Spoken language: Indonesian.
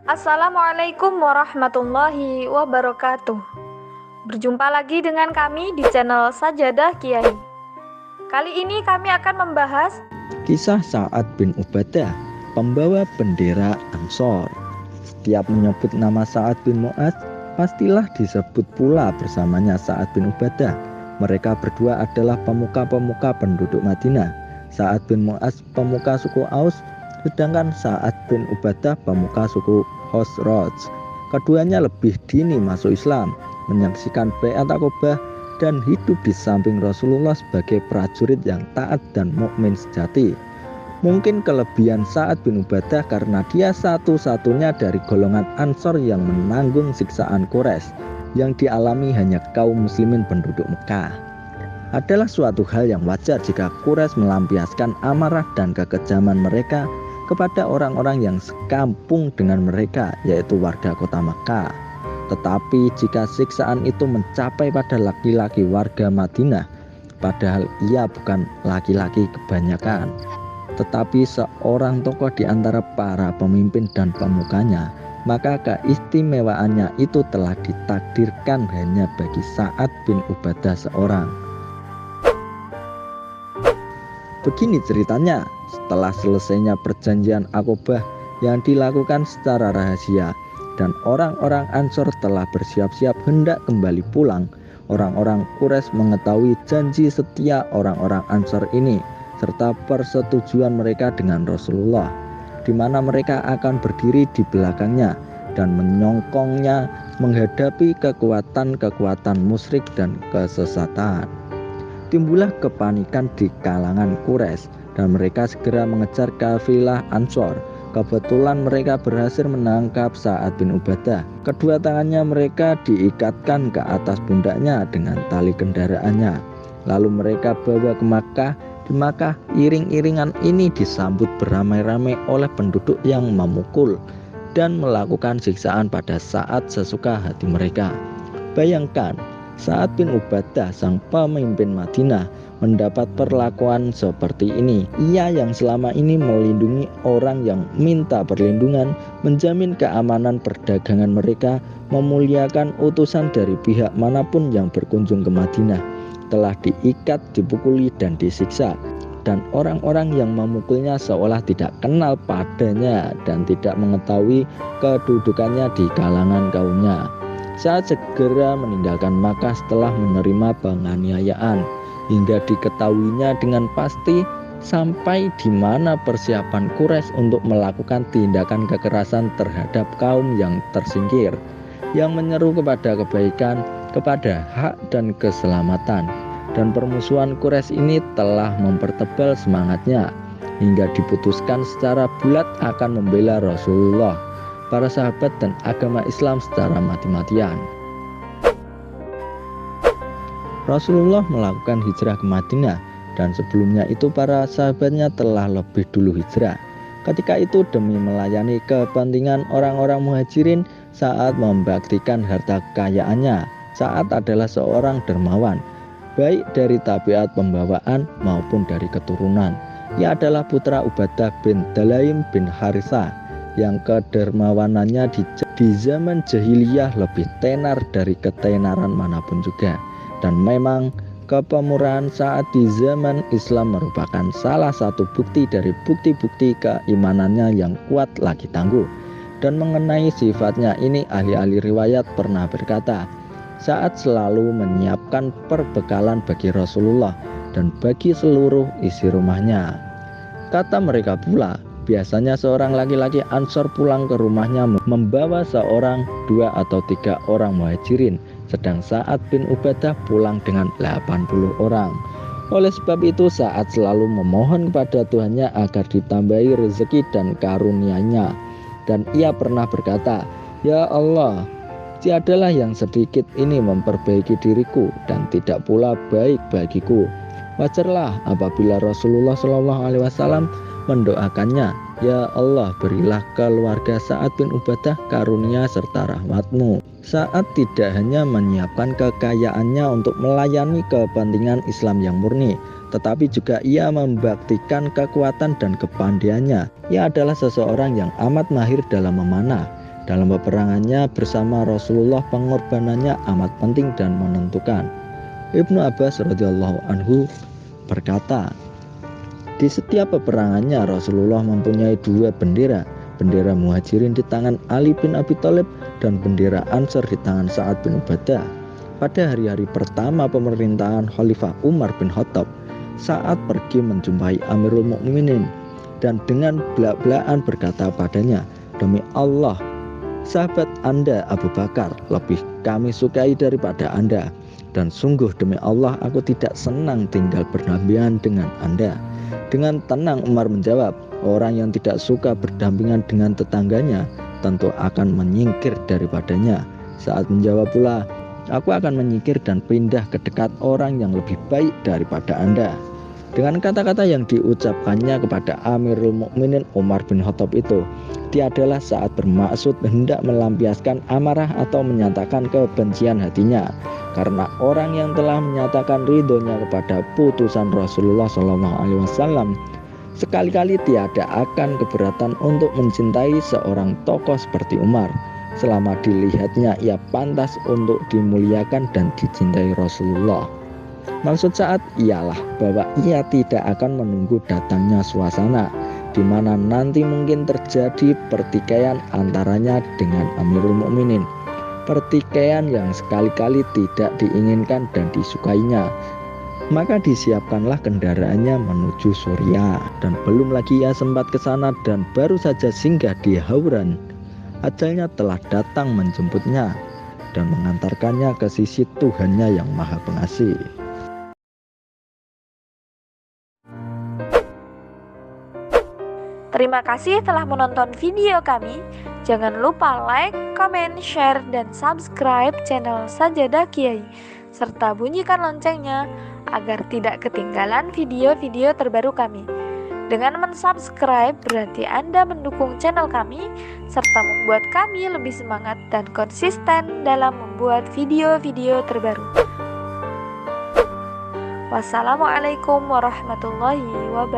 Assalamualaikum warahmatullahi wabarakatuh. Berjumpa lagi dengan kami di channel Sajadah Kiai. Kali ini kami akan membahas kisah Sa'ad bin Ubadah, pembawa bendera Ansor. Setiap menyebut nama Sa'ad bin Mu'adz, pastilah disebut pula bersamanya Sa'ad bin Ubadah. Mereka berdua adalah pemuka-pemuka penduduk Madinah. Sa'ad bin Mu'adz pemuka suku Aus, sedangkan Sa'ad bin Ubadah pemuka suku Khosraj. Keduanya lebih dini masuk Islam, menyaksikan Baiat Aqobah, dan hidup di samping Rasulullah sebagai prajurit yang taat dan mukmin sejati. Mungkin kelebihan Sa'ad bin Ubadah karena dia satu-satunya dari golongan Ansor yang menanggung siksaan Quraisy yang dialami hanya kaum muslimin penduduk Mekah. Adalah suatu hal yang wajar jika Quraisy melampiaskan amarah dan kekejaman mereka kepada orang-orang yang sekampung dengan mereka, yaitu warga kota Mekah. Tetapi jika siksaan itu mencapai pada laki-laki warga Madinah, padahal ia bukan laki-laki kebanyakan, tetapi seorang tokoh di antara para pemimpin dan pemukanya, maka keistimewaannya itu telah ditakdirkan hanya bagi Sa'ad bin Ubadah seorang. Begini ceritanya, setelah selesainya perjanjian Aqobah yang dilakukan secara rahasia dan orang-orang Ansor telah bersiap-siap hendak kembali pulang, orang-orang Quraisy mengetahui janji setia orang-orang Ansor ini serta persetujuan mereka dengan Rasulullah, di mana mereka akan berdiri di belakangnya dan menyongkongnya menghadapi kekuatan-kekuatan musyrik dan kesesatan. Timbullah kepanikan di kalangan Quraisy dan mereka segera mengejar kafilah Ansor. Kebetulan mereka berhasil menangkap Sa'ad bin Ubadah. Kedua tangannya mereka diikatkan ke atas pundaknya dengan tali kendaraannya. Lalu mereka bawa ke Makkah. Di Makkah, iring-iringan ini disambut beramai-ramai oleh penduduk yang memukul dan melakukan siksaan pada Sa'ad sesuka hati mereka. Bayangkan, Sa'ad bin Ubadah, sang pemimpin Madinah, mendapat perlakuan seperti ini. Ia yang selama ini melindungi orang yang minta perlindungan, menjamin keamanan perdagangan mereka, memuliakan utusan dari pihak manapun yang berkunjung ke Madinah, telah diikat, dipukuli, dan disiksa. Dan orang-orang yang memukulnya seolah tidak kenal padanya dan tidak mengetahui kedudukannya di kalangan kaumnya. Saat segera meninggalkan Makkah setelah menerima penganiayaan, hingga diketahuinya dengan pasti sampai di mana persiapan Quraisy untuk melakukan tindakan kekerasan terhadap kaum yang tersingkir, yang menyeru kepada kebaikan, kepada hak dan keselamatan. Dan permusuhan Quraisy ini telah mempertebal semangatnya, hingga diputuskan secara bulat akan membela Rasulullah, para sahabat dan agama Islam secara mati-matian. Rasulullah melakukan hijrah ke Madinah dan sebelumnya itu para sahabatnya telah lebih dulu hijrah. Ketika itu demi melayani kepentingan orang-orang muhajirin, Sa'ad membaktikan harta kekayaannya. Sa'ad adalah seorang dermawan, baik dari tabiat pembawaan maupun dari keturunan. Ia adalah putra Ubadah bin Dalaim bin Harithah yang kedermawanannya di zaman jahiliyah lebih tenar dari ketenaran manapun juga. Dan memang kepemurahan Sa'ad di zaman Islam merupakan salah satu bukti dari bukti-bukti keimanannya yang kuat lagi tangguh. Dan mengenai sifatnya ini, ahli-ahli riwayat pernah berkata, Sa'ad selalu menyiapkan perbekalan bagi Rasulullah dan bagi seluruh isi rumahnya. Kata mereka pula, biasanya seorang laki-laki Ansor pulang ke rumahnya membawa seorang, 2 atau 3 orang muhajirin, sedang Sa'ad bin Ubadah pulang dengan 80 orang. Oleh sebab itu Sa'ad selalu memohon kepada Tuhannya agar ditambahi rezeki dan karunia-Nya. Dan ia pernah berkata, Ya Allah, tiadalah yang sedikit ini memperbaiki diriku dan tidak pula baik bagiku. Wajarlah apabila Rasulullah SAW mendoakannya, Ya Allah, berilah keluarga Sa'ad bin Ubadah karunia serta rahmat-Mu. Sa'ad tidak hanya menyiapkan kekayaannya untuk melayani kepentingan Islam yang murni, tetapi juga ia membaktikan kekuatan dan kepandaiannya. Ia adalah seseorang yang amat mahir dalam memanah. Dalam peperangannya bersama Rasulullah, pengorbanannya amat penting dan menentukan. Ibnu Abbas radhiyallahu anhu berkata, di setiap peperangannya Rasulullah mempunyai dua bendera, bendera Muhajirin di tangan Ali bin Abi Thalib dan bendera Ansor di tangan Sa'ad bin Ubadah. Pada hari-hari pertama pemerintahan Khalifah Umar bin Khattab, Sa'ad pergi menjumpai Amirul Mukminin dan dengan belak-belakan berkata padanya, demi Allah, sahabat Anda Abu Bakar lebih kami sukai daripada Anda, dan sungguh demi Allah aku tidak senang tinggal berdampingan dengan Anda. Dengan tenang Umar menjawab, orang yang tidak suka berdampingan dengan tetangganya tentu akan menyingkir daripadanya. Saat menjawab pula, aku akan menyingkir dan pindah ke dekat orang yang lebih baik daripada Anda. Dengan kata-kata yang diucapkannya kepada Amirul Mukminin Umar bin Khattab itu, dia adalah saat bermaksud hendak melampiaskan amarah atau menyatakan kebencian hatinya, karena orang yang telah menyatakan ridhonya kepada putusan Rasulullah SAW sekali-kali tiada akan keberatan untuk mencintai seorang tokoh seperti Umar, selama dilihatnya ia pantas untuk dimuliakan dan dicintai Rasulullah. Maksud Sa'ad ialah bahwa ia tidak akan menunggu datangnya suasana di mana nanti mungkin terjadi pertikaian antaranya dengan Amirul Mukminin, pertikaian yang sekali-kali tidak diinginkan dan disukainya. Maka disiapkanlah kendaraannya menuju Suriah, dan belum lagi ia sempat ke sana dan baru saja singgah di Hauran, ajalnya telah datang menjemputnya dan mengantarkannya ke sisi Tuhannya yang Maha Pengasih. Terima kasih telah menonton video kami. Jangan lupa like, comment, share, dan subscribe channel Sajadah Kiai, serta bunyikan loncengnya agar tidak ketinggalan video-video terbaru kami. Dengan mensubscribe berarti Anda mendukung channel kami, serta membuat kami lebih semangat dan konsisten dalam membuat video-video terbaru. Wassalamualaikum warahmatullahi wabarakatuh.